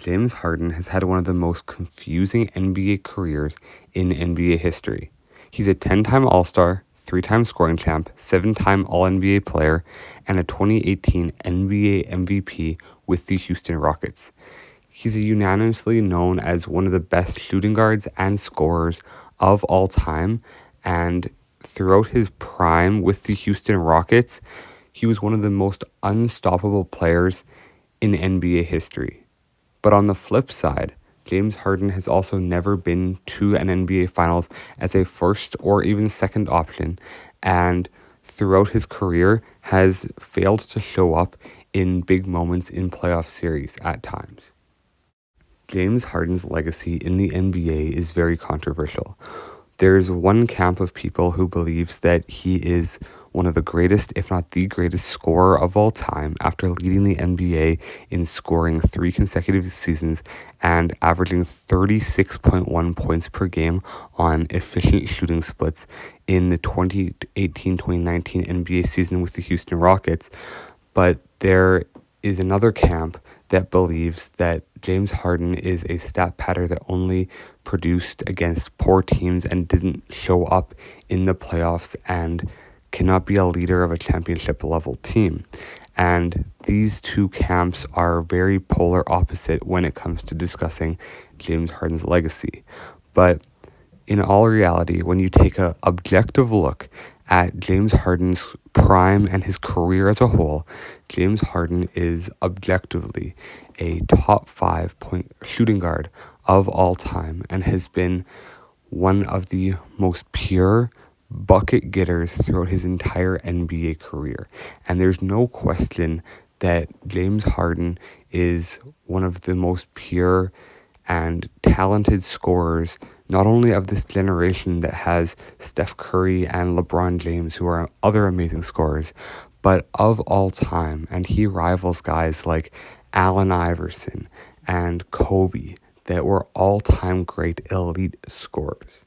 James Harden has had one of the most confusing NBA careers in NBA history. He's a 10-time All-Star, 3-time scoring champ, 7-time All-NBA player, and a 2018 NBA MVP with the Houston Rockets. He's unanimously known as one of the best shooting guards and scorers of all time, and throughout his prime with the Houston Rockets, he was one of the most unstoppable players in NBA history. But on the flip side, James Harden has also never been to an NBA Finals as a first or even second option, and throughout his career has failed to show up in big moments in playoff series at times. James Harden's legacy in the NBA is very controversial. There's one camp of people who believes that he is one of the greatest, if not the greatest, scorer of all time after leading the NBA in scoring 3 consecutive seasons and averaging 36.1 points per game on efficient shooting splits in the 2018-2019 NBA season with the Houston Rockets. But there is another camp that believes that James Harden is a stat patter that only produced against poor teams and didn't show up in the playoffs and cannot be a leader of a championship level team. And these two camps are very polar opposite when it comes to discussing James Harden's legacy. But in all reality, when you take an objective look at James Harden's prime and his career as a whole, James Harden is objectively a top 5 point shooting guard of all time and has been one of the most pure bucket getters throughout his entire NBA career. And there's no question that James Harden is one of the most pure and talented scorers, not only of this generation that has Steph Curry and LeBron James, who are other amazing scorers, but of all time. And he rivals guys like Allen Iverson and Kobe that were all-time great elite scorers.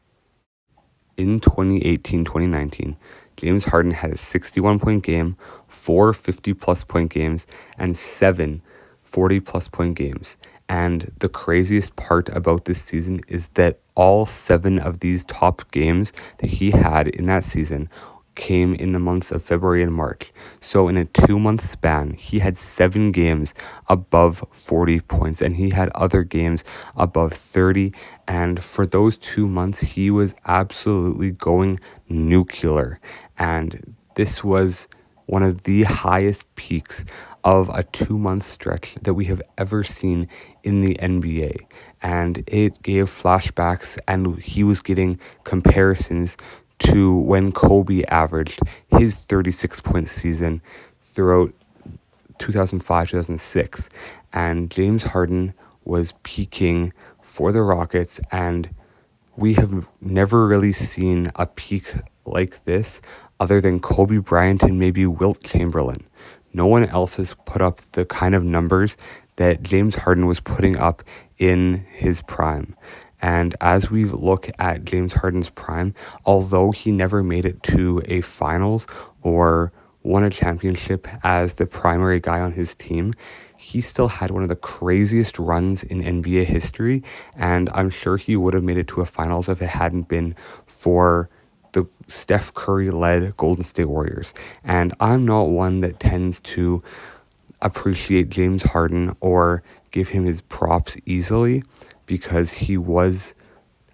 In 2018-2019, James Harden had a 61-point game, 4 50-plus point games, and 7 40-plus point games. And the craziest part about this season is that all 7 of these top games that he had in that season came in the months of February and March. So in a 2-month span, he had 7 games above 40 points, and he had other games above 30. And for those 2 months, he was absolutely going nuclear. And this was one of the highest peaks of a 2-month stretch that we have ever seen in the NBA. And it gave flashbacks, and he was getting comparisons to when Kobe averaged his 36-point season throughout 2005-2006. And James Harden was peaking for the Rockets, and we have never really seen a peak like this other than Kobe Bryant and maybe Wilt Chamberlain. No one else has put up the kind of numbers that James Harden was putting up in his prime. And as we look at James Harden's prime, although he never made it to a finals or won a championship as the primary guy on his team, he still had one of the craziest runs in NBA history. And I'm sure he would have made it to a finals if it hadn't been for the Steph Curry-led Golden State Warriors. And I'm not one that tends to appreciate James Harden or give him his props easily, because he was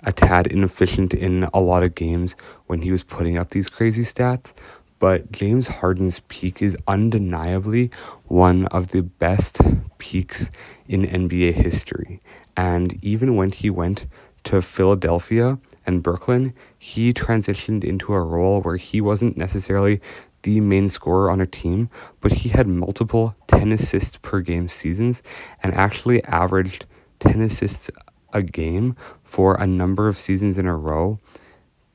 a tad inefficient in a lot of games when he was putting up these crazy stats. But James Harden's peak is undeniably one of the best peaks in NBA history. And even when he went to Philadelphia and Brooklyn, he transitioned into a role where he wasn't necessarily the main scorer on a team, but he had multiple 10 assists per game seasons and actually averaged 10 assists a game for a number of seasons in a row,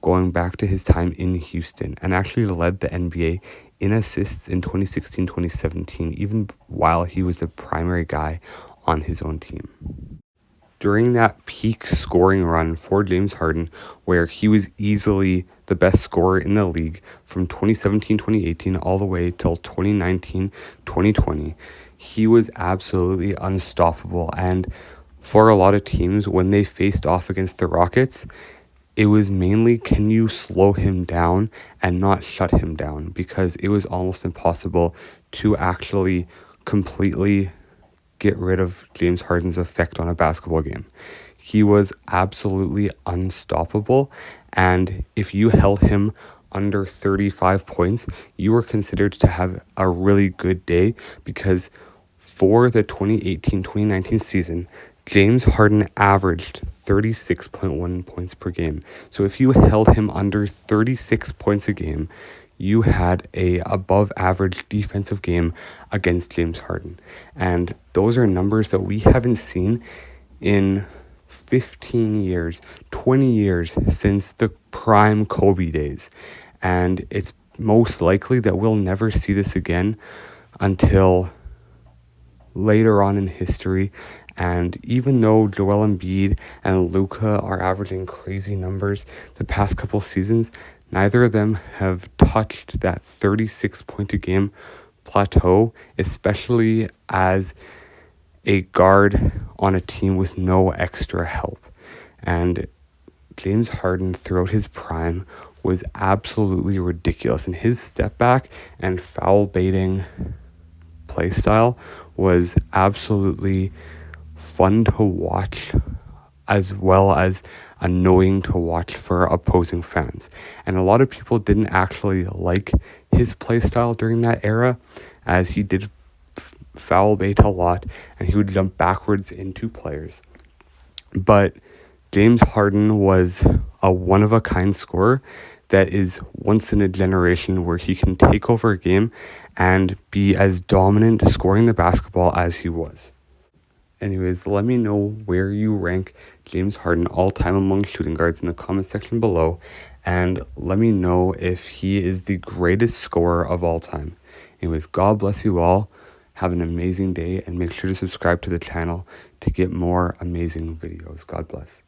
going back to his time in Houston, and actually led the NBA in assists in 2016-2017, even while he was the primary guy on his own team. During that peak scoring run for James Harden, where he was easily the best scorer in the league from 2017-2018 all the way till 2019-2020, he was absolutely unstoppable. And for a lot of teams when they faced off against the Rockets, it was mainly, can you slow him down and not shut him down? Because it was almost impossible to actually completely get rid of James Harden's effect on a basketball game. He was absolutely unstoppable, and if you held him under 35 points, you were considered to have a really good day, because for the 2018-2019 season, James Harden averaged 36.1 points per game. So if you held him under 36 points a game, you had a above average defensive game against James Harden. And those are numbers that we haven't seen in 15 years, 20 years since the prime Kobe days. And it's most likely that we'll never see this again until later on in history. And even though Joel Embiid and Luka are averaging crazy numbers the past couple seasons, neither of them have touched that 36 point a game plateau, especially as a guard on a team with no extra help. And James Harden throughout his prime was absolutely ridiculous, and his step back and foul baiting play style was absolutely fun to watch, as well as annoying to watch for opposing fans. And a lot of people didn't actually like his play style during that era, as he did foul bait a lot and he would jump backwards into players. But James Harden was a one-of-a-kind scorer that is once in a generation, where he can take over a game and be as dominant scoring the basketball as he was. Anyways, let me know where you rank James Harden all time among shooting guards in the comment section below, and let me know if he is the greatest scorer of all time. Anyways, God bless you all. Have an amazing day, and make sure to subscribe to the channel to get more amazing videos. God bless.